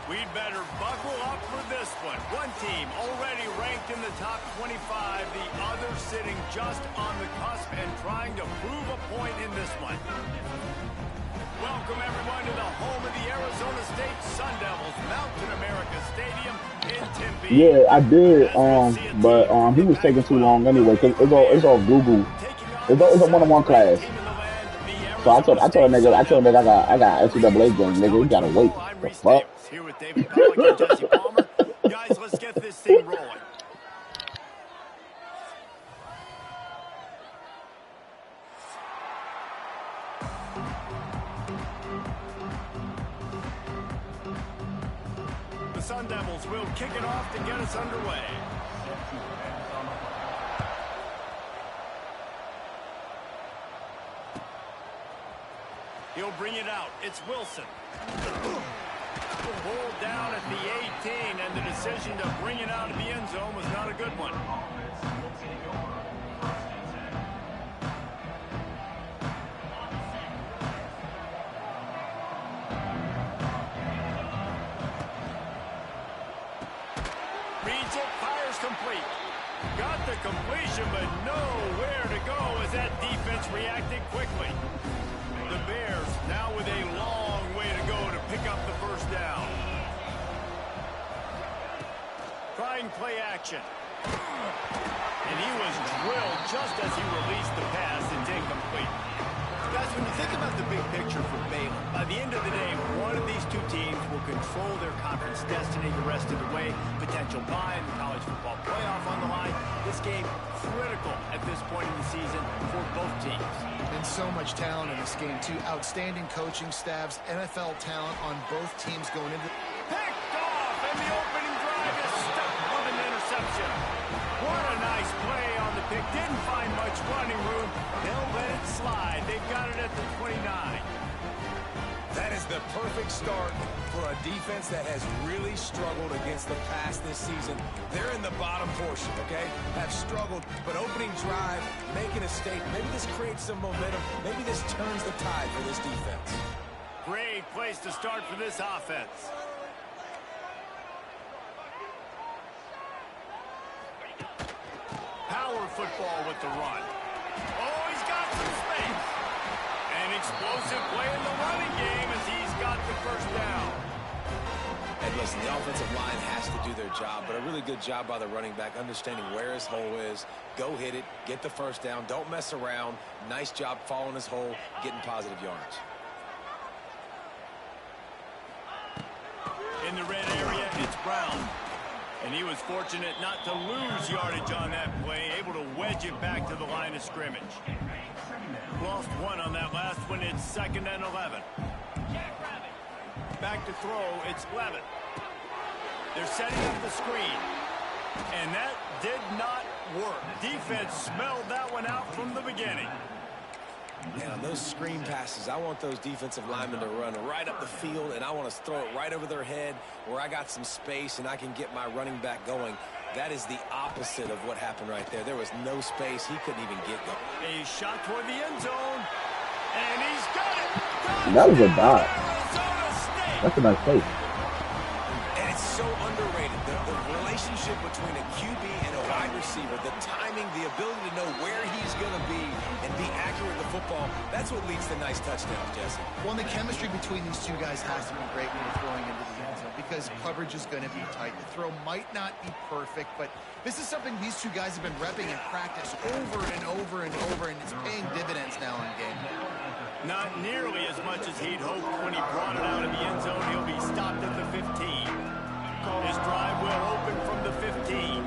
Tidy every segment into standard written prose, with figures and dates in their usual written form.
We'd better buckle up for this one. One team already ranked in the top 25, the other sitting just on the cusp and trying to prove a point in this one. Welcome, everyone, to the home of the Arizona State Sun Devils, Mountain America Stadium in Tempe. Yeah, I did, but he was taking too long anyway, because it's all Google. It's a one-on-one class. So I told a nigga, I got NCAA game, nigga, you gotta wait. The fuck? Here with David Pelick and Jesse Palmer. Guys, let's get this thing rolling. The Sun Devils will kick it off to get us underway. He'll bring it out. It's Wilson. Pulled down at the 18, and the decision to bring it out of the end zone was not a good one. Reads it, fires complete. Got the completion, but nowhere to go as that defense reacted quickly. The Bears now with a long way to go to pick up the first down. Trying play action. And he was drilled just as he released the pass. It's incomplete. Guys, when you think about the big picture for Baylor, by the end of the day, one of these two teams will control their conference destiny the rest of the way. Potential bye in the college football playoff on the line. This game critical at this point in the season for both teams. And so much talent in this game, too. Outstanding coaching staffs, NFL talent on both teams going into... Picked off, and the opening drive is stuck with an interception. What a nice play on the pick. Didn't find much running room. They'll let it slide. They've got it at the 29. That is the perfect start for a defense that has really struggled against the pass this season. They're in the bottom portion, okay? Have struggled, but opening drive, making a statement. Maybe this creates some momentum. Maybe this turns the tide for this defense. Great place to start for this offense. Power football with the run. Oh, he's got some space. An explosive play in the running game as he's got the first down. And listen, the offensive line has to do their job, but a really good job by the running back, understanding where his hole is. Go hit it, get the first down, don't mess around. Nice job following his hole, getting positive yards. In the red area, it's Brown. And he was fortunate not to lose yardage on that play, able to wedge it back to the line of scrimmage. Lost one on that last one. It's 2nd and 11. Back to throw, it's Levitt. They're setting up the screen. And that did not work. Defense smelled that one out from the beginning. And on those screen passes, I want those defensive linemen to run right up the field, and I want to throw it right over their head where I got some space and I can get my running back going. That is the opposite of what happened right there. There was no space. He couldn't even get going. A shot toward the end zone, and he's got it. That was a dot. That's a nice play. And it's so underrated. The relationship between a QB and a wide receiver, the timing, the ability to know where he's going to be and be accurate with the football, that's what leads to nice touchdowns, Jesse. Well, and the chemistry between these two guys has to be great when you're throwing into the end zone because coverage is going to be tight. The throw might not be perfect, but this is something these two guys have been repping in practice over and over and over, and it's paying dividends now in game. Not nearly as much as he'd hoped when he brought it out of the end zone. He'll be stopped at the 15. His drive will open from the 15.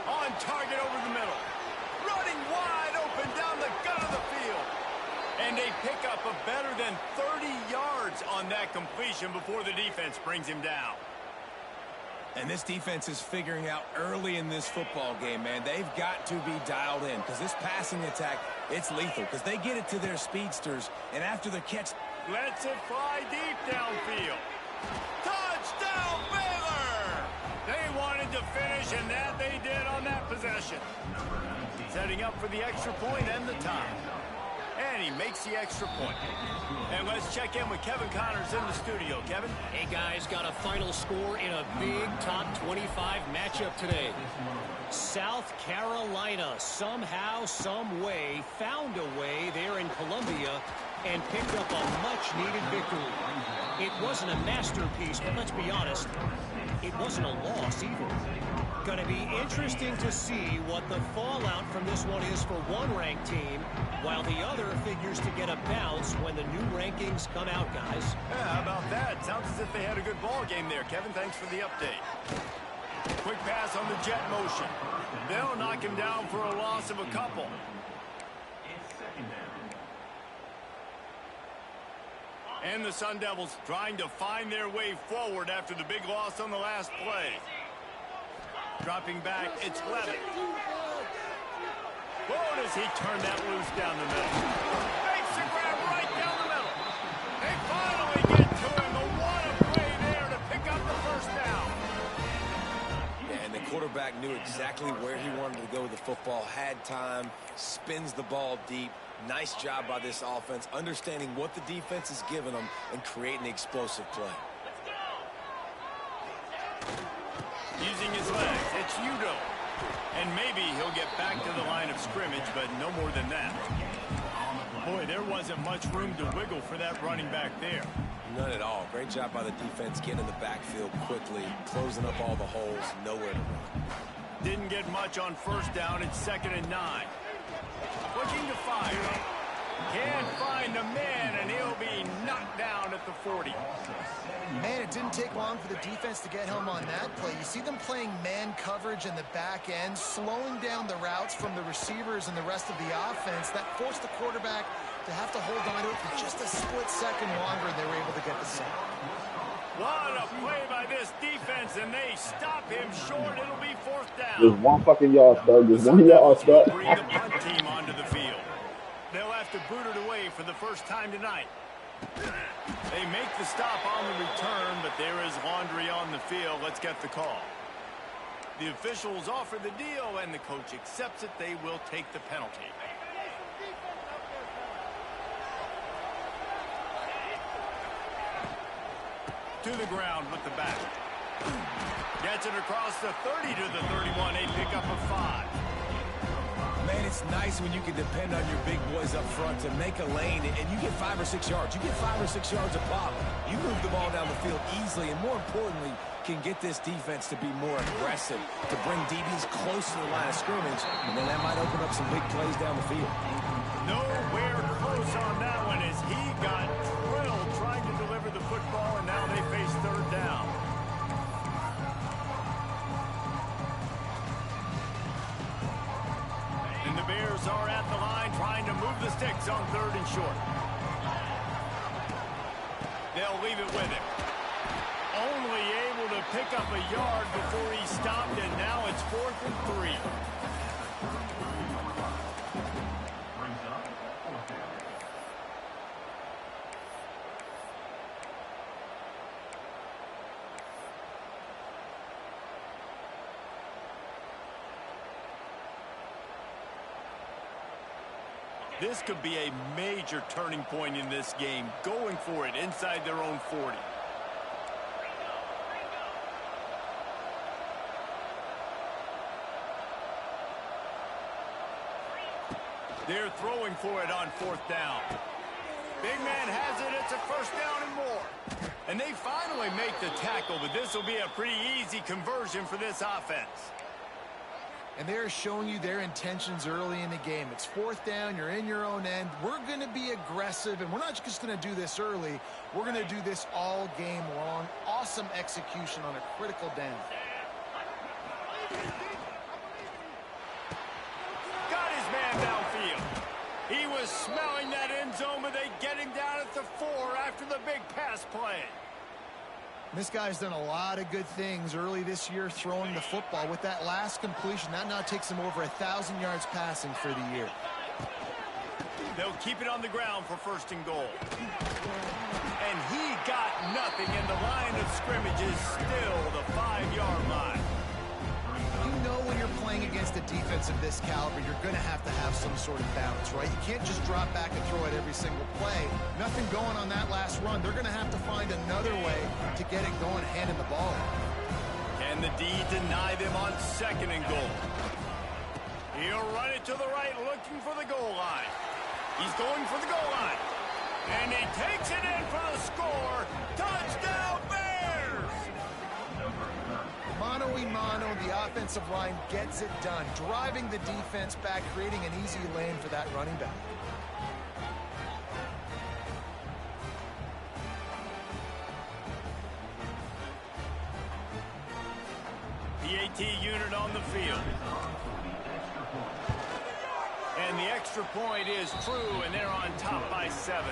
On target over the middle. Running wide open down the gut of the field. And a pickup of better than 30 yards on that completion before the defense brings him down. And this defense is figuring out early in this football game, man. They've got to be dialed in because this passing attack, it's lethal because they get it to their speedsters, and after the catch, lets it fly deep downfield. Touchdown, Baylor! They wanted to finish, and that they did on that possession. Setting up for the extra point and the tie. And he makes the extra point. And let's check in with Kevin Connors in the studio. Kevin? Hey, guys, got a final score in a big top 25 matchup today. South Carolina somehow, some way, found a way there in Columbia and picked up a much-needed victory. It wasn't a masterpiece, but let's be honest, it wasn't a loss either. Going to be interesting to see what the fallout from this one is for one ranked team, while the other figures to get a bounce when the new rankings come out, guys. Yeah, how about that? Sounds as if they had a good ball game there. Kevin, thanks for the update. Quick pass on the jet motion. They'll knock him down for a loss of a couple. And the Sun Devils trying to find their way forward after the big loss on the last play. Dropping back, it's Levitt. Whoa, does he turn that loose down the middle? Makes the grab right down the middle. They finally get to him. The what a play there to pick up the first down. Yeah, and the quarterback knew exactly where he wanted to go with the football, had time, spins the ball deep. Nice job by this offense, understanding what the defense is giving them and creating the explosive play. Using his legs, it's Udo. And maybe he'll get back to the line of scrimmage, but no more than that. Boy, there wasn't much room to wiggle for that running back there. None at all. Great job by the defense getting in the backfield quickly, closing up all the holes, nowhere to run. Didn't get much on first down. It's 2nd and 9. Looking to fire. Can't find a man, and he'll be knocked down at the 40. Man, it didn't take long for the defense to get home on that play. You see them playing man coverage in the back end, slowing down the routes from the receivers and the rest of the offense. That forced the quarterback to have to hold on to it for just a split second longer, and they were able to get the sack. What a play by this defense, and they stop him short. It'll be 4th down. Just 1 fucking yard, Stug. Just 1 yard, Stug. Bring the punt team onto the field. They'll have to boot it away for the first time tonight. They make the stop on the return, but there is laundry on the field. Let's get the call. The officials offer the deal, and the coach accepts it. They will take the penalty. To the ground with the back. Gets it across the 30 to the 31. A pickup of 5. Man, it's nice when you can depend on your big boys up front to make a lane, and you get 5 or 6 yards. You get 5 or 6 yards a pop. You move the ball down the field easily, and more importantly, can get this defense to be more aggressive, to bring DBs close to the line of scrimmage, and then that might open up some big plays down the field. Nowhere close on that one as he got drilled trying to deliver the football, and now they face 3rd down. And the Bears are at the line trying to move the sticks on 3rd and short. They'll leave it with him. Only able to pick up a yard before he stopped, and now it's 4th and 3. This could be a major turning point in this game, going for it inside their own 40. They're throwing for it on 4th down. Big man has it. It's a 1st down and more. And they finally make the tackle, but this will be a pretty easy conversion for this offense. And they're showing you their intentions early in the game. It's 4th down. You're in your own end. We're going to be aggressive, and we're not just going to do this early. We're going to do this all game long. Awesome execution on a critical down. Got his man downfield. He was smelling that end zone, but they get him down at the 4 after the big pass play. This guy's done a lot of good things early this year throwing the football. With that last completion, that now takes him over 1,000 yards passing for the year. They'll keep it on the ground for 1st and goal. And he got nothing, and the line of scrimmage is still the 5-yard line. You know when you're playing against a defense of this caliber, you're going to have some sort of balance, right? You can't just drop back and throw it every single play. Nothing going on that last run. They're going to have to find another way to get it going, handing the ball. Can the D deny them on 2nd and goal? He'll run it to the right, looking for the goal line. He's going for the goal line. And he takes it in for the score. Touchdown, Bears! Mano-a-mano, the offensive line gets it done, driving the defense back, creating an easy lane for that running back. The AT unit on the field. And the extra point is true, and they're on top by 7.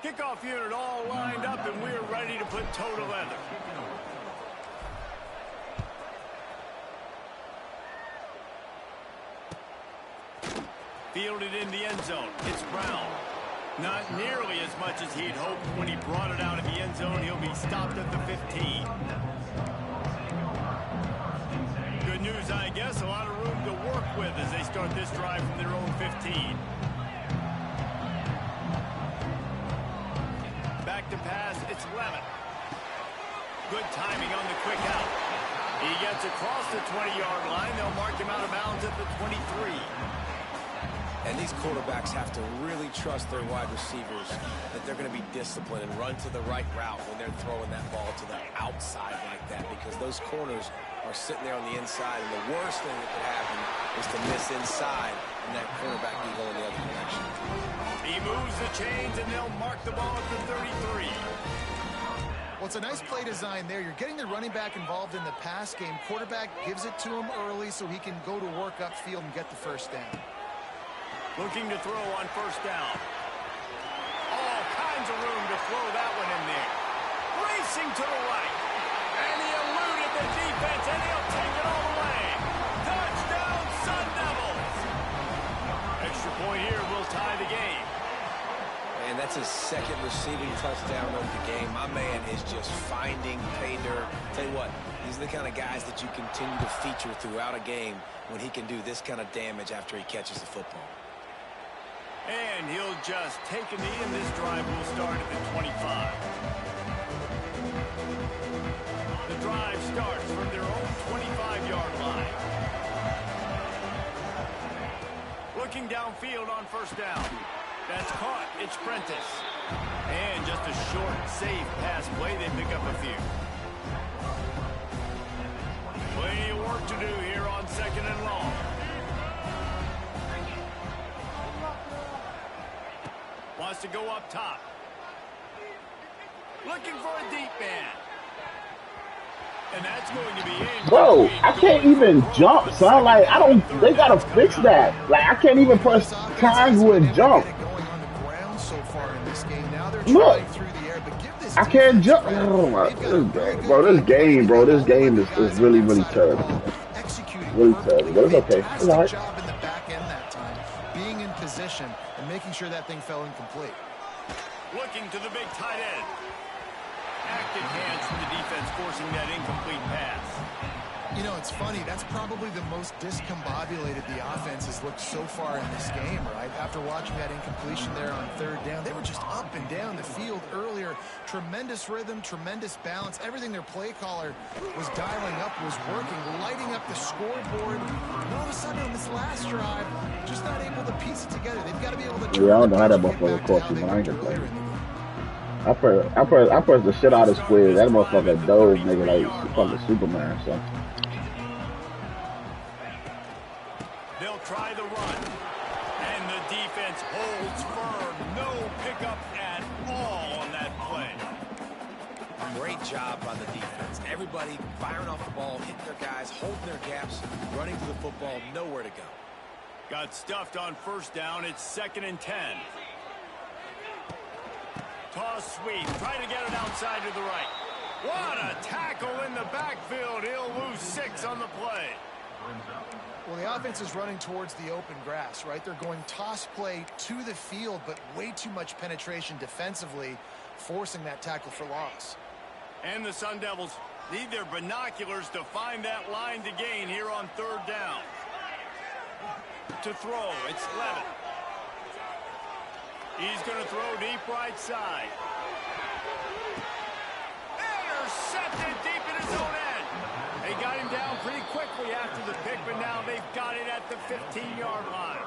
Kickoff unit all lined up, and we're ready to put toe to leather. Fielded in the end zone. It's Brown. Not nearly as much as he'd hoped when he brought it out of the end zone. He'll be stopped at the 15. Good news, I guess. A lot of room to work with as they start this drive from their own 15. Back to pass, it's Lemon. Good timing on the quick out. He gets across the 20-yard line. They'll mark him out of bounds at the 23. And these quarterbacks have to really trust their wide receivers that they're going to be disciplined and run to the right route when they're throwing that ball to the outside like that, because those corners are sitting there on the inside, and the worst thing that could happen is to miss inside and that cornerback be going the other direction. He moves the chains, and they'll mark the ball at the 33. Well, it's a nice play design there. You're getting the running back involved in the pass game. Quarterback gives it to him early so he can go to work upfield and get the 1st down. Looking to throw on 1st down. All kinds of room to throw that one in there. Racing to the right. And he eluded the defense, and he'll take it all the way. Touchdown, Sun Devils. Extra point here will tie the game. And that's his 2nd receiving touchdown of the game. My man is just finding pay dirt. Tell you what, these are the kind of guys that you continue to feature throughout a game when he can do this kind of damage after he catches the football. And he'll just take a knee, and this drive will start at the 25. The drive starts from their own 25-yard line. Looking downfield on 1st down. That's caught. It's Prentice. And just a short, safe pass play. They pick up a few. Plenty of work to do here on 2nd and long. Wants to go up top. Looking for a deep man. And that's going to be in. Bro, I can't even jump, son. Like, I don't, they gotta fix that. Like, I can't even press triangle and jump. Look, I can't jump. Oh my, this game, bro, this game is really, really terrible. Really terrible, but it's okay. It's all right. Job in the back end that time, being in position and making sure that thing fell incomplete. Looking to the big tight end. Active hands from the defense forcing that incomplete pass. You know, it's funny. That's probably the most discombobulated the offense has looked so far in this game, right? After watching that incompletion there on third down, they were just up and down the field earlier. Tremendous rhythm, tremendous balance. Everything their play caller was dialing up was working, lighting up the scoreboard. And all of a sudden on this last drive, just not able to piece it together. They've got to be able to... Yeah, I don't know how that motherfucker caught you, but I ain't gonna play. I press the shit out of squid. That motherfucker dove, nigga, like fucking Superman or something. They'll try the run. And the defense holds firm. No pickup at all on that play. Great job by the defense. Everybody firing off the ball, hitting their guys, holding their gaps, running to the football, nowhere to go. Got stuffed on first down. It's 2nd and 10. Toss sweep. Try to get it outside to the right. What a tackle in the backfield. He'll lose 6 on the play. Well, the offense is running towards the open grass, right? They're going toss play to the field, but way too much penetration defensively, forcing that tackle for loss. And the Sun Devils need their binoculars to find that line to gain here on third down. To throw, it's Levitt. He's going to throw deep right side. Intercepted deep in his own end. They got him down pretty quickly after the pick, but now they've got it at the 15-yard line.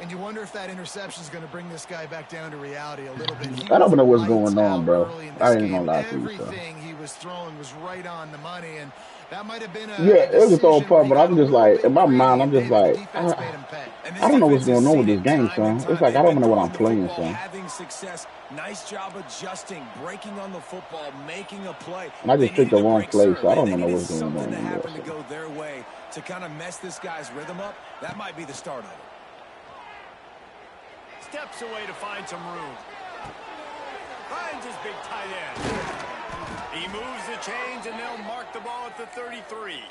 And you wonder if that interception is going to bring this guy back down to reality a little bit. I don't know what's going on, bro. I ain't gonna lie to you, so. Everything he was throwing was right on the money, and that might have been a it was a throw part, but I'm just like, in my mind, I'm just like, I don't know what's going on with this game, son. It's like I don't know what I'm playing, son. Having success, nice job adjusting, breaking on the football, making a play. And I just picked the wrong play, so I don't know what's going on. Something to happen to go their way to kind of mess this guy's rhythm up. That might be the start of it. Steps away to find some room. Finds his big tight end. He moves the chains, and they'll mark the ball at the 33.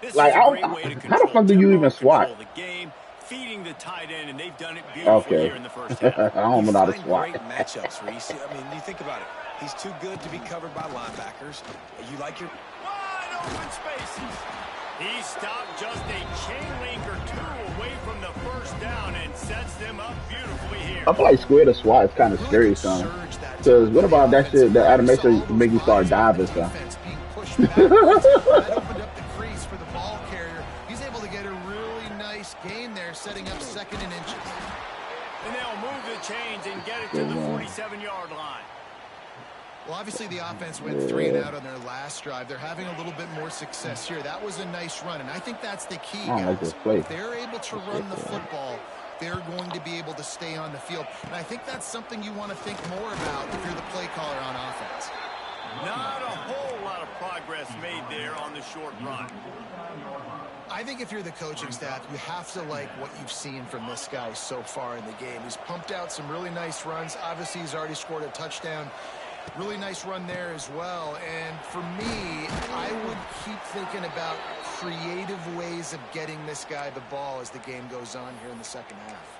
This like, is a great way to how the fuck do you even swat? The game, feeding the tight end, and they've done it beautifully here in the first half. I don't know how to swat. Great matchups, Reese. I mean, you think about it. He's too good to be covered by linebackers. You like your wide open spaces. He stopped just a chain link or two away from the first down and sets them up beautifully here. I feel like square to swat is kind of scary, son. Because what about that shit, the animation make you start diving, son? That opened up the crease for the ball carrier. He's able to get a really nice gain there, setting up 2nd and inches. And they'll move the chains and get it to the 47-yard line. Well, obviously the offense went 3 and out on their last drive. They're having a little bit more success here. That was a nice run, and I think that's the key, guys. If they're able to run the football, they're going to be able to stay on the field. And I think that's something you want to think more about if you're the play caller on offense. Not a whole lot of progress made there on the short run. I think if you're the coaching staff, you have to like what you've seen from this guy so far in the game. He's pumped out some really nice runs. Obviously, he's already scored a touchdown. Really nice run there as well. And for me, I would keep thinking about creative ways of getting this guy the ball as the game goes on here in the second half.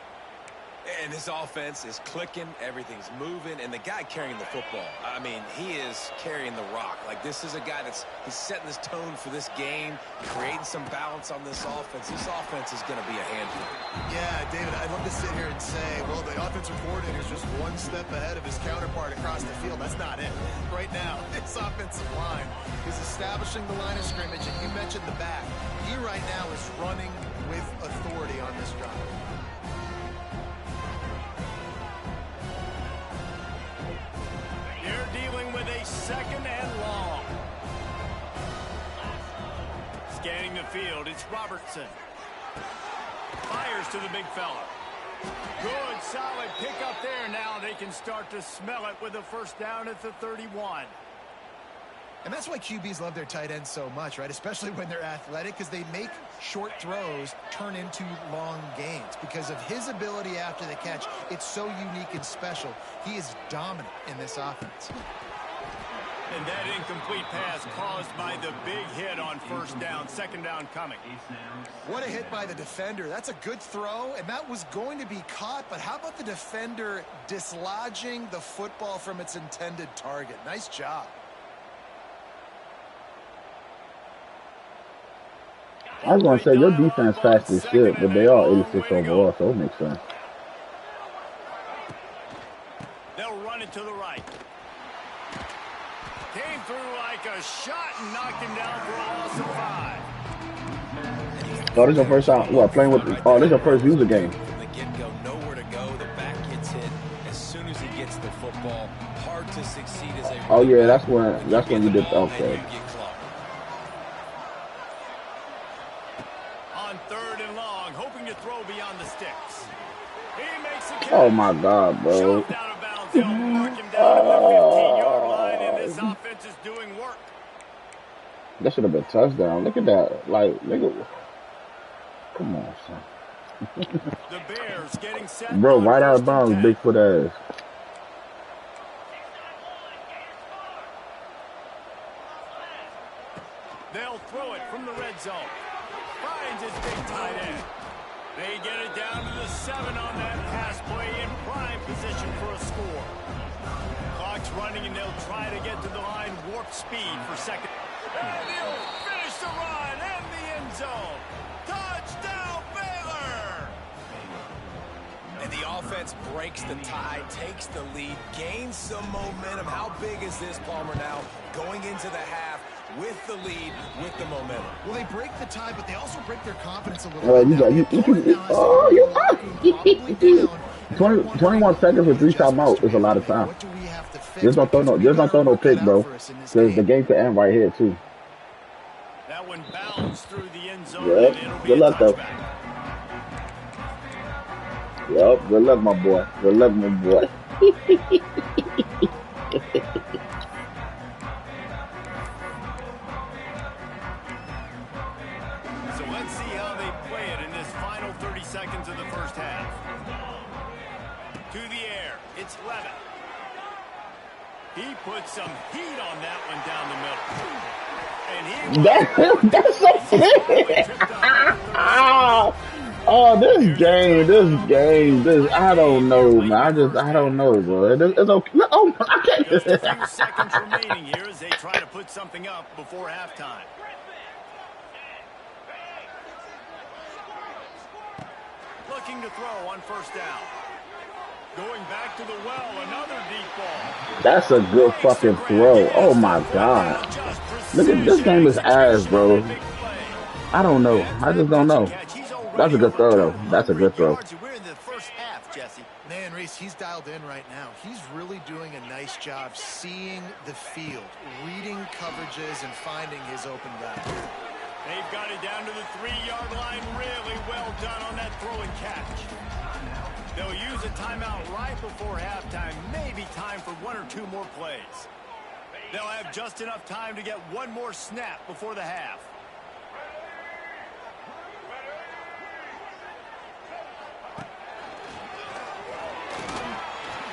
And this offense is clicking, everything's moving, and the guy carrying the football, I mean, he is carrying the rock. Like, this is a guy he's setting this tone for this game, creating some balance on this offense. This offense is going to be a handful. Yeah, David, I'd love to sit here and say, well, the offensive coordinator is just one step ahead of his counterpart across the field. That's not it. Right now, this offensive line is establishing the line of scrimmage, and you mentioned the back. He right now is running with authority on this drive. They're dealing with a 2nd and long. Scanning the field, it's Robertson. Fires to the big fella. Good, solid pick up there. Now they can start to smell it with a first down at the 31. And that's why QBs love their tight ends so much, right? Especially when they're athletic, because they make short throws turn into long gains. Because of his ability after the catch, it's so unique and special. He is dominant in this offense. And that incomplete pass caused by the big hit on first down. Second down coming. What a hit by the defender. That's a good throw, and that was going to be caught. But how about the defender dislodging the football from its intended target? Nice job. I was going to say, your defense fast as shit, but they are 86 overall, so it makes sense. They'll run it to the right. Came through like a shot and knocked him down for a loss of 5. Oh, this is your first time, what, playing with, oh, this is your first user game. From the get-go, nowhere to go. The back gets hit as soon as he gets the football. Hard to succeed as a... Oh, yeah, that's when you did, okay. On third and long, hoping to throw beyond the sticks. He makes a catch. Oh, my God, bro. Shoved out of bounds. They'll mark him down to the 15-yard line, and this offense is doing work. That should have been a touchdown. Look at that. Like, nigga. Come on, son. The Bears getting set. Bro, right out of bounds, Bigfoot ass. They'll throw it from the red zone. Finds his big tight end. They get it down to the 7 on that pass play in prime position for a score. Clock's running, and they'll try to get to the line. Warp speed for second. And he'll finish the run and the end zone. Touchdown, Baylor! And the offense breaks the tie, takes the lead, gains some momentum. How big is this, Palmer, now going into the half with the lead, with the momentum? Well, they break the tie, but they also break their confidence a little Well, bit. you 21 seconds with 3 timeouts is a lot of time. Just don't throw no pick, bro. Because the game could end right here, too. That one bounced through the end zone. Yep. And it'll be Good luck, though. touchback. Yep. Good luck, my boy. Good luck, my boy. So let's see how they play it in this final 30 seconds of the first half. To the air. It's Levitt. He put some heat on that one down the middle. And he That's so oh, this game, I don't know, man. I don't know, bro. It's okay. Oh, I can't. Just a few seconds remaining here as they try to put something up before halftime. Looking to throw on first down. Going back to the well, another deep ball. That's a good fucking throw. Oh my God. Look at this game is ass, bro. I don't know. I just don't know. That's a good throw, though. That's a good throw. We're in the first half, Jesse. Man, Reese, he's dialed in right now. He's really doing a nice job seeing the field, reading coverages, and finding his open guy. They've got it down to the 3-yard line. Really well done on that throw and catch. They'll use a timeout right before halftime. Maybe time for 1 or 2 more plays. They'll have just enough time to get one more snap before the half.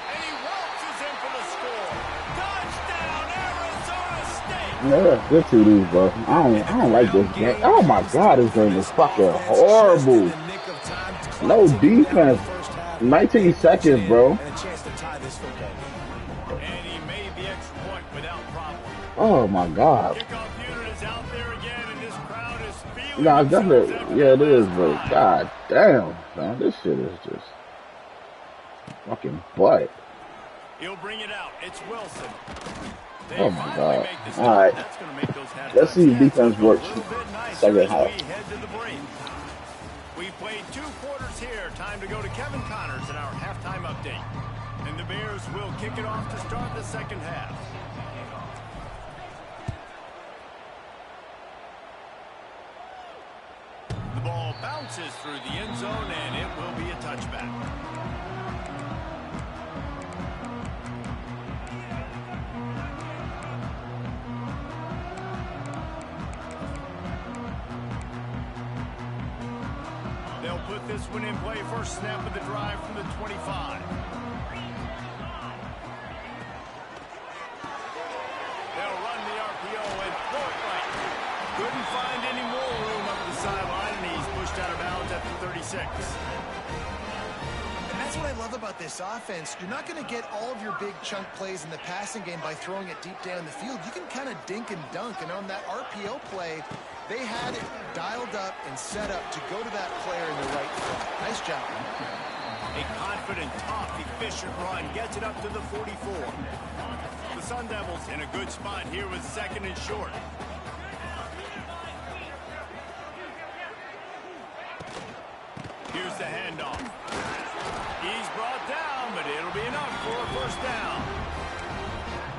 And he waltzes in for the score. Touchdown, Arizona State. Yeah, that's good TDs, bro. I don't like this game. Oh my God, this game is fucking horrible. No defense. 19 seconds, bro. And a chance to tie this football game. And he made the extra point without problem. Oh my God. Kickoff unit is out there again, and this crowd is feeling No, it's definitely, themselves. yeah, it is, bro. God damn, man. This shit is just fucking butt. He'll bring it out. It's Wilson. They Oh my finally God. make the stop. All right. That's gonna make those halftime Let's see if stats defense look works a little bit nicer second as half. we head to the break. We played 2 quarters here. Time to go to Kevin Connors in our halftime update. And the Bears will kick it off to start the second half. The ball bounces through the end zone, and it will be a touchback. put this one in play. First snap of the drive from the 25. They'll run the RPO and throw it right. Couldn't find any more room up the sideline, and he's pushed out of bounds at the 36. And that's what I love about this offense. You're not going to get all of your big chunk plays in the passing game by throwing it deep down the field. You can kind of dink and dunk, and on that RPO play, they had it dialed up and set up to go to that player in the right foot. Nice job. A confident, tough, efficient run gets it up to the 44. The Sun Devils in a good spot here with second and short. Here's the handoff. He's brought down, but it'll be enough for a first down.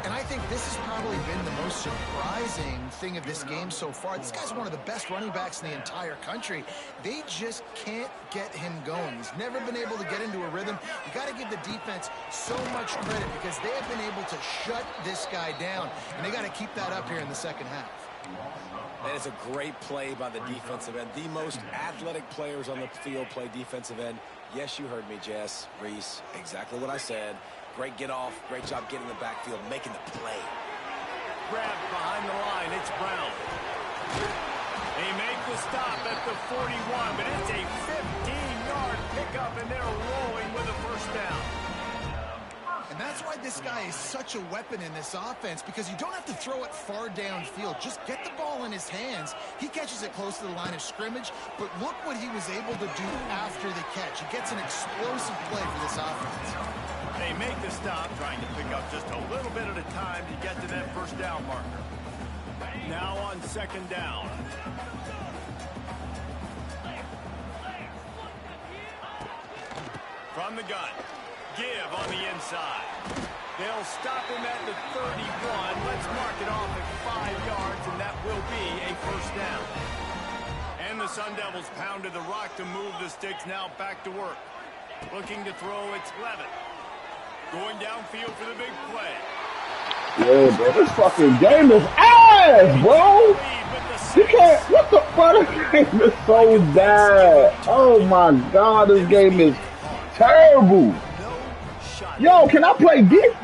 And I think this has probably been the most surprising thing of this game so far. This guy's one of the best running backs in the entire country. They just can't get him going. He's never been able to get into a rhythm. You got to give the defense so much credit because they have been able to shut this guy down, and they got to keep that up here in the second half. That is a great play by the defensive end. The most athletic players on the field play defensive end. Yes, you heard me, Jess, Reese. Exactly what I said. Great get off. Great job getting the backfield, making the play. Grab behind the line. It's Brown. They make the stop at the 41, but it's a 15-yard pickup, and they're rolling with a first down. And that's why this guy is such a weapon in this offense, because you don't have to throw it far downfield. Just get the ball in his hands. He catches it close to the line of scrimmage, but look what he was able to do after the catch. He gets an explosive play for this offense. They make the stop, trying to pick up just a little bit at a time to get to that first down marker. Now on second down. From the gun. Give on the inside. They'll stop him at the 31. Let's mark it off at 5 yards, and that will be a first down. And the Sun Devils pounded the rock to move the sticks. Now back to work. Looking to throw, it's Levitt. Going downfield for the big play. Yeah, bro, this fucking game is ass, bro. You can't, what the fuck? This game is so bad. Oh my god, this game is terrible. Yo, can I play defense?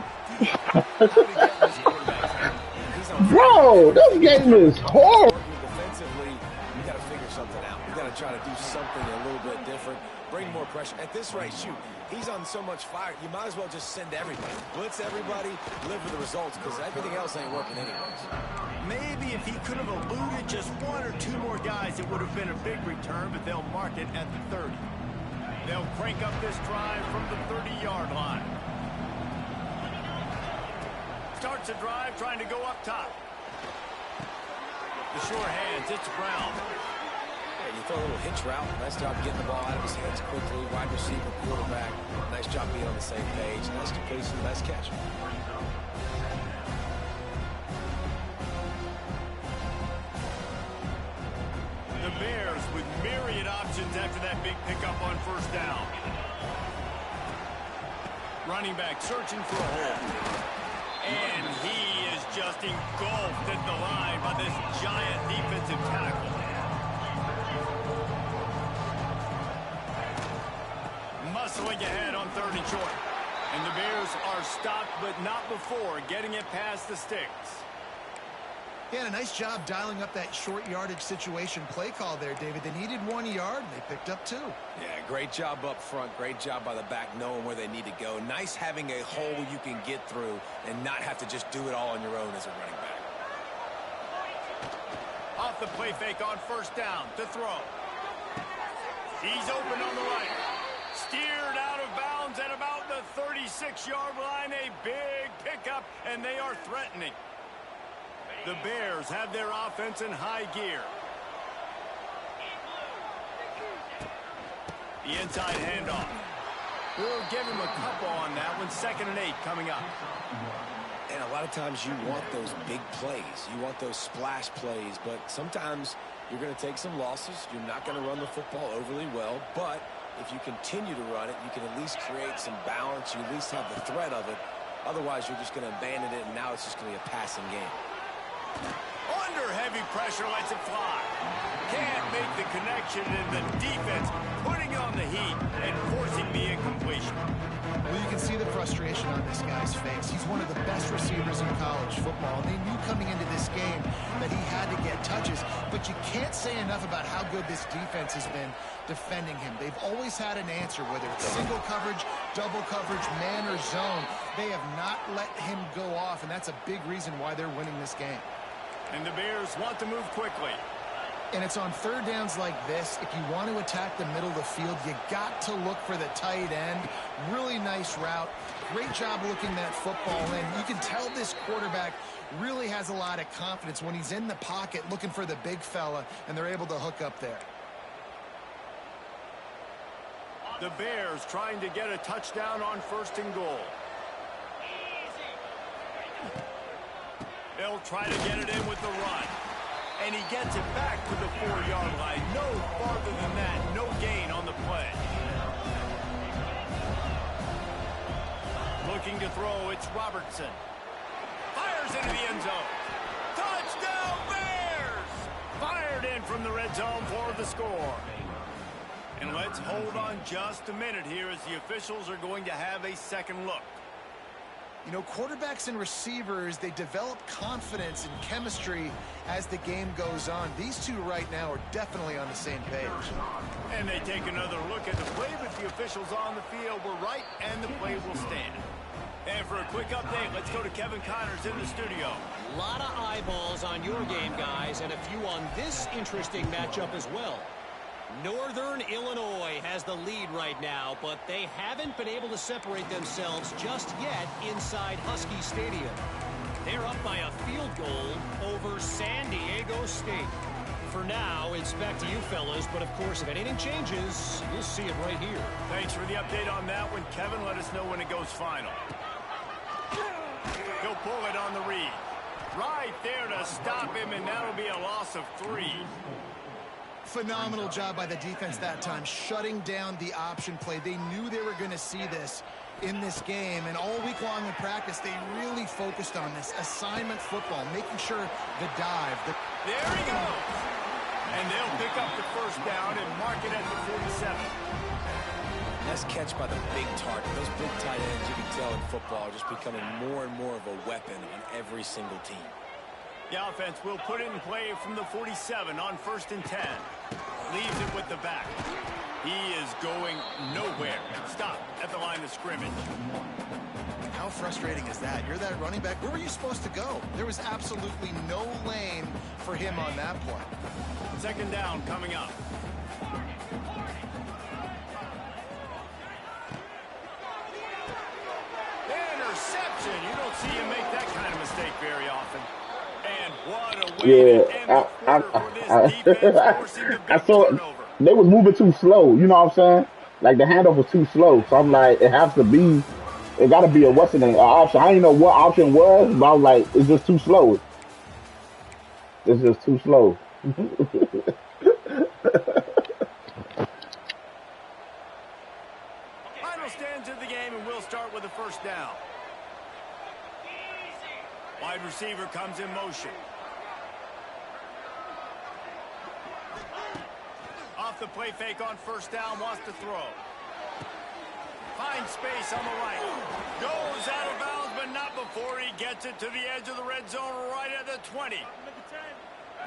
Bro, this game is horrible. Defensively, we got to figure something out. We got to try to do something a little bit different. Bring more pressure. At this rate, shoot, he's on so much fire, you might as well just send everybody. Blitz everybody, live with the results, because everything else ain't working anyways. Maybe if he could have eluded just one or two more guys, it would have been a big return, but they'll mark it at the 30. They'll crank up this drive from the 30-yard line. Starts a drive trying to go up top. The short hands, it's Brown. Yeah, you throw a little hitch route. Nice job getting the ball out of his hands quickly. Wide receiver, quarterback. Nice job being on the same page. Nice completion, nice catch. The Bears with myriad options after that big pickup on first down. Running back searching for a hole. And he is just engulfed at the line by this giant defensive tackle. Muscling ahead on third and short. And the Bears are stopped, but not before getting it past the sticks. Yeah, a nice job dialing up that short yardage situation play call there, David. They needed 1 yard, and they picked up 2. Yeah, great job up front. Great job by the back knowing where they need to go. Nice having a hole you can get through and not have to just do it all on your own as a running back. Off the play fake on first down to throw. He's open on the right. Steered out of bounds at about the 36-yard line. A big pickup, and they are threatening. The Bears have their offense in high gear. The inside handoff. We'll give him a couple on that one. 2nd and 8 coming up. And a lot of times you want those big plays. You want those splash plays. But sometimes you're going to take some losses. You're not going to run the football overly well. But if you continue to run it, you can at least create some balance. You at least have the threat of it. Otherwise, you're just going to abandon it, and now it's just going to be a passing game. Under heavy pressure, lets it fly. Can't make the connection, and the defense putting him see the frustration on this guy's face. He's one of the best receivers in college football, and they knew coming into this game that he had to get touches, but you can't say enough about how good this defense has been defending him. They've always had an answer, whether it's single coverage, double coverage, man or zone. They have not let him go off, and that's a big reason why they're winning this game. And the Bears want to move quickly. And it's on third downs like this. If you want to attack the middle of the field, you got to look for the tight end. Really nice route. Great job looking that football in. You can tell this quarterback really has a lot of confidence when he's in the pocket looking for the big fella, and they're able to hook up there. The Bears trying to get a touchdown on 1st and goal. They'll try to get it in with the run. And he gets it back to the 4-yard line. No farther than that. No gain on the play. Looking to throw, it's Robertson. Fires into the end zone. Touchdown Bears! Fired in from the red zone for the score. And let's hold on just a minute here as the officials are going to have a second look. You know, quarterbacks and receivers, they develop confidence and chemistry as the game goes on. These two right now are definitely on the same page. And they take another look at the play, but the officials on the field were right, and the play will stand. And for a quick update, let's go to Kevin Connors in the studio. A lot of eyeballs on your game, guys, and a few on this interesting matchup as well. Northern Illinois has the lead right now, but they haven't been able to separate themselves just yet inside Husky Stadium. They're up by a field goal over San Diego State. For now, it's back to you fellas, but of course, if anything changes, you'll see it right here. Thanks for the update on that one, Kevin. Let us know when it goes final. He'll pull it on the read. Right there to stop him, and that'll be a loss of 3. Phenomenal job by the defense that time, shutting down the option play. They knew they were going to see this in this game, and all week long in practice, they really focused on this assignment football, making sure the dive. There he goes. And they'll pick up the 1st down and mark it at the 47. Nice catch by the big target. Those big tight ends, you can tell in football, are just becoming more and more of a weapon on every single team. The offense will put it in play from the 47 on 1st and 10. Leaves it with the back. He is going nowhere. Stop at the line of scrimmage. How frustrating is that? You're that running back. Where were you supposed to go? There was absolutely no lane for him on that play. 2nd down coming up. Interception. You don't see him make that kind of mistake very often. And what a way to end the quarter for this defense, forcing the big turnover. They was moving too slow. You know what I'm saying? Like the handoff was too slow. So I'm like, it has to be. It got to be a what's in an option. I didn't know what option was, but I was like, it's just too slow. It's just too slow. Final stands of the game, and we'll start with the 1st down. Wide receiver comes in motion. Off the play fake on 1st down, wants to throw. Finds space on the right. Goes out of bounds, but not before he gets it to the edge of the red zone right at the 20.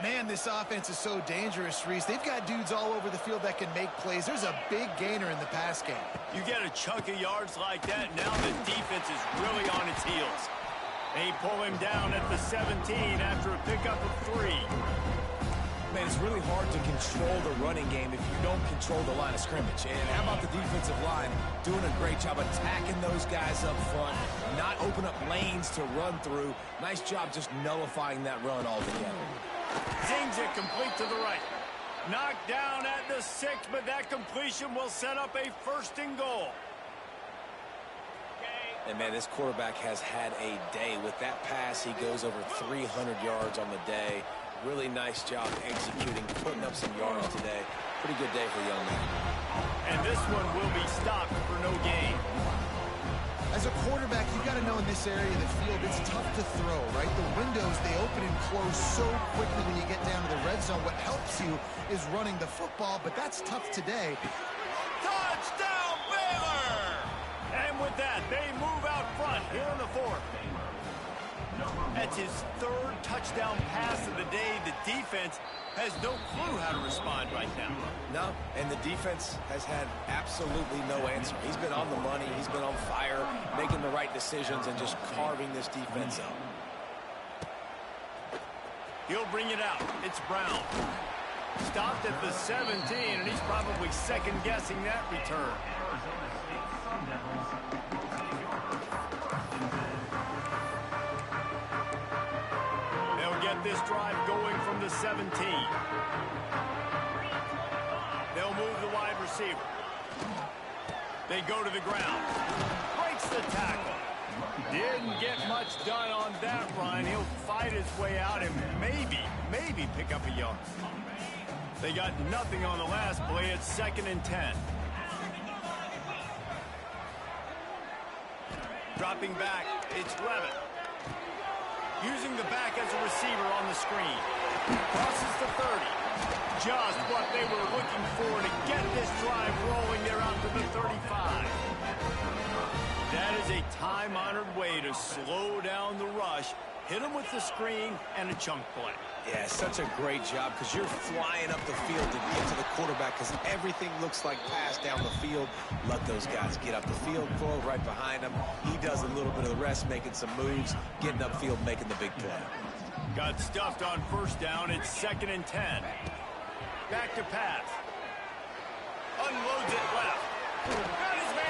Man, this offense is so dangerous, Reese. They've got dudes all over the field that can make plays. There's a big gainer in the pass game. You get a chunk of yards like that, now the defense is really on its heels. They pull him down at the 17 after a pickup of 3. Man, it's really hard to control the running game if you don't control the line of scrimmage. And how about the defensive line doing a great job attacking those guys up front, not open up lanes to run through. Nice job just nullifying that run altogether. Zings it complete to the right. Knocked down at the 6, but that completion will set up a 1st and goal. And, man, this quarterback has had a day. With that pass, he goes over 300 yards on the day. Really nice job executing, putting up some yards today. Pretty good day for the young man. And this one will be stopped for no gain. As a quarterback, you got to know in this area of the field, it's tough to throw, right? The windows, they open and close so quickly when you get down to the red zone. What helps you is running the football, but that's tough today. Touchdown, Baylor! And with with that? They move out front here in the fourth. That's his third touchdown pass of the day. The defense has no clue how to respond right now. No, and the defense has had absolutely no answer. He's been on the money. He's been on fire, making the right decisions and just carving this defense up. He'll bring it out. It's Brown. Stopped at the 17, and he's probably second-guessing that return. They'll get this drive going from the 17. They'll move the wide receiver. They go to the ground. Breaks the tackle. Didn't get much done on that run. He'll fight his way out and maybe pick up a yard. They got nothing on the last play. It's 2nd and 10. Dropping back, it's Levitt. Using the back as a receiver on the screen. Crosses the 30. Just what they were looking for to get this drive rolling. They're out to the 35. That is a time-honored way to slow down the rush, hit them with the screen, and a chunk play. Yeah, such a great job because you're flying up the field to get to the quarterback because everything looks like pass down the field. Let those guys get up the field, throw right behind him. He does a little bit of the rest, making some moves, getting upfield, making the big play. Got stuffed on first down. It's 2nd and 10. Back to pass. Unloads it left. Got his man.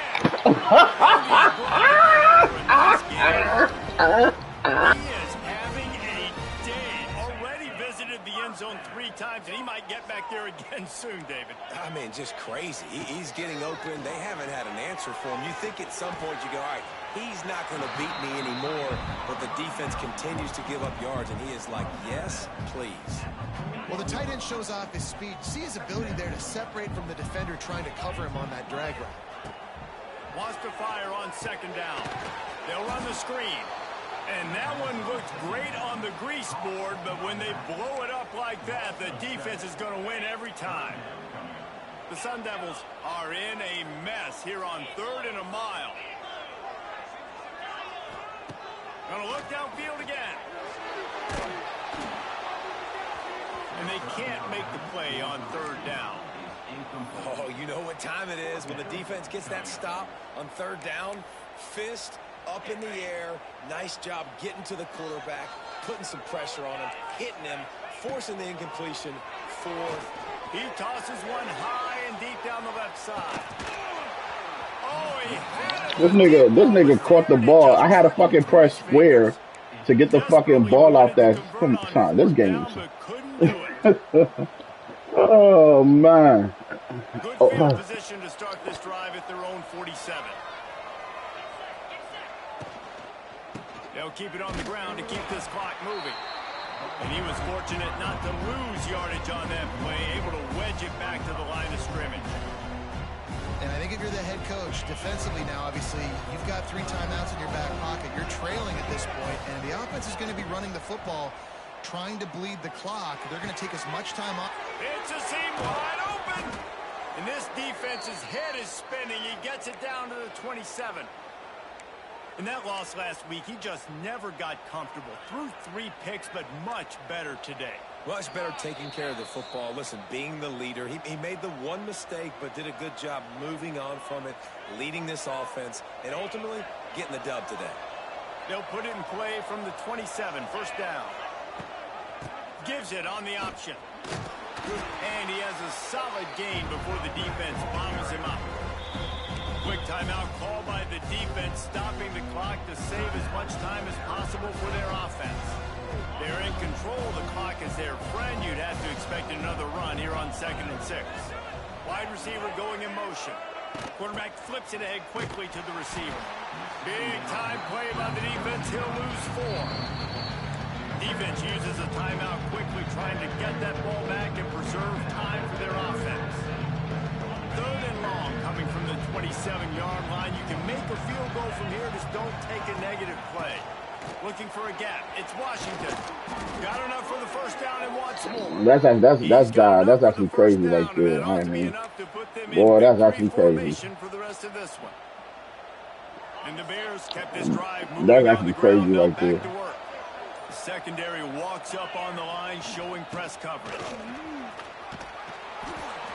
He is having a day. Already visited the end zone 3 times, and he might get back there again soon, David. I mean, just crazy. He's getting open. They haven't had an answer for him. You think at some point you go, all right, he's not going to beat me anymore, but the defense continues to give up yards, and he is like, yes, please. Well, the tight end shows off his speed. See his ability there to separate from the defender trying to cover him on that drag route. Wants to fire on 2nd down. They'll run the screen. And that one looked great on the grease board, but when they blow it up like that, the defense is going to win every time. The Sun Devils are in a mess here on 3rd and a mile. Going to look downfield again. And they can't make the play on 3rd down. Oh, you know what time it is when the defense gets that stop on 3rd down. Fist up in the air. Nice job getting to the quarterback, putting some pressure on him, hitting him, forcing the incompletion. 4th. He tosses one high and deep down the left side. Oh, he had it. This nigga caught the ball. I had to fucking press square to get the fucking ball out that. This game. Oh, man. Good field position to start this drive at their own 47. They'll keep it on the ground to keep this clock moving. And he was fortunate not to lose yardage on that play, able to wedge it back to the line of scrimmage. And I think if you're the head coach, defensively now, obviously, you've got 3 timeouts in your back pocket. You're trailing at this point, and the offense is going to be running the football, trying to bleed the clock. They're going to take as much time off. It's a seam wide open. And this defense's head is spinning. He gets it down to the 27. In that loss last week, he just never got comfortable. Threw 3 picks, but much better today. Much better taking care of the football. Listen, being the leader, he made the one mistake, but did a good job moving on from it, leading this offense, and ultimately getting the dub today. They'll put it in play from the 27, 1st down. Gives it on the option. And he has a solid gain before the defense bombs him up. Quick timeout called by the defense, stopping the clock to save as much time as possible for their offense. They're in control. The clock is their friend. You'd have to expect another run here on 2nd and 6. Wide receiver going in motion. Quarterback flips it ahead quickly to the receiver. Big time play by the defense. He'll lose 4. Defense uses a timeout quickly, trying to get that ball back and preserve time for their offense. 3rd and long coming from the 27-yard line. You can make a field goal from here. Just don't take a negative play. Looking for a gap. It's Washington. Got enough for the 1st down and wants more. That's actually crazy right there. I mean, boy, that's actually crazy. For the rest of this one. And the Bears kept this drive moving. That's actually crazy now right there. back to work. The secondary walks up on the line, showing press coverage.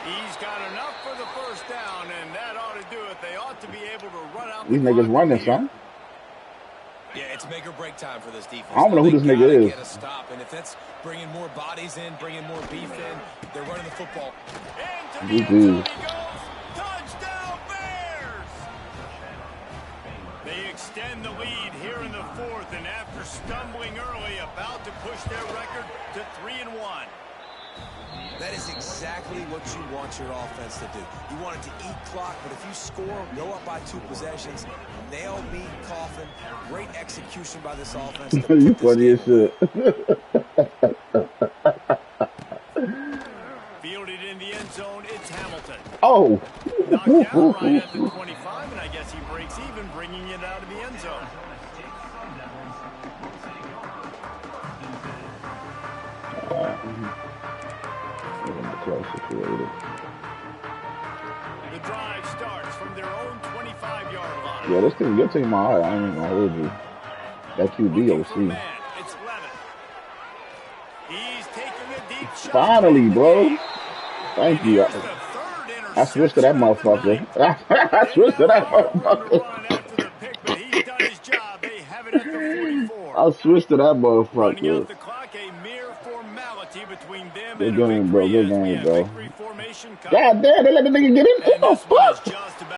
He's got enough for the first down, and that ought to do it. They ought to be able to run out. These niggas running, son. Yeah, it's make or break time for this defense. I don't know who this nigga is. Get a stop, and if that's bringing more bodies in, bringing more beef in, they're running the football. Into the end zone he goes. Touchdown Bears! They extend the lead here in the fourth, and after stumbling early, about to push their record to 3-1. That is exactly what you want your offense to do. You want it to eat clock, but if you score, go up by 2 possessions, nail meet Coffin. Great execution by this offense. You funny as shit. Fielded in the end zone, it's Hamilton. Oh. Knocked down right at the 25, and I guess he breaks even, bringing it out of the end zone. The drive starts from their own 25-yard line. Yeah, this team, your team, alright. I ain't even gonna hold you. That QB OC. It's Levin. He's taking a deep shot. Finally, bro. Thank you. I switched to that motherfucker. I switched to that motherfucker. I switched to that motherfucker. Good game, bro. Good game, bro. God damn, they let the nigga get in. What the fuck?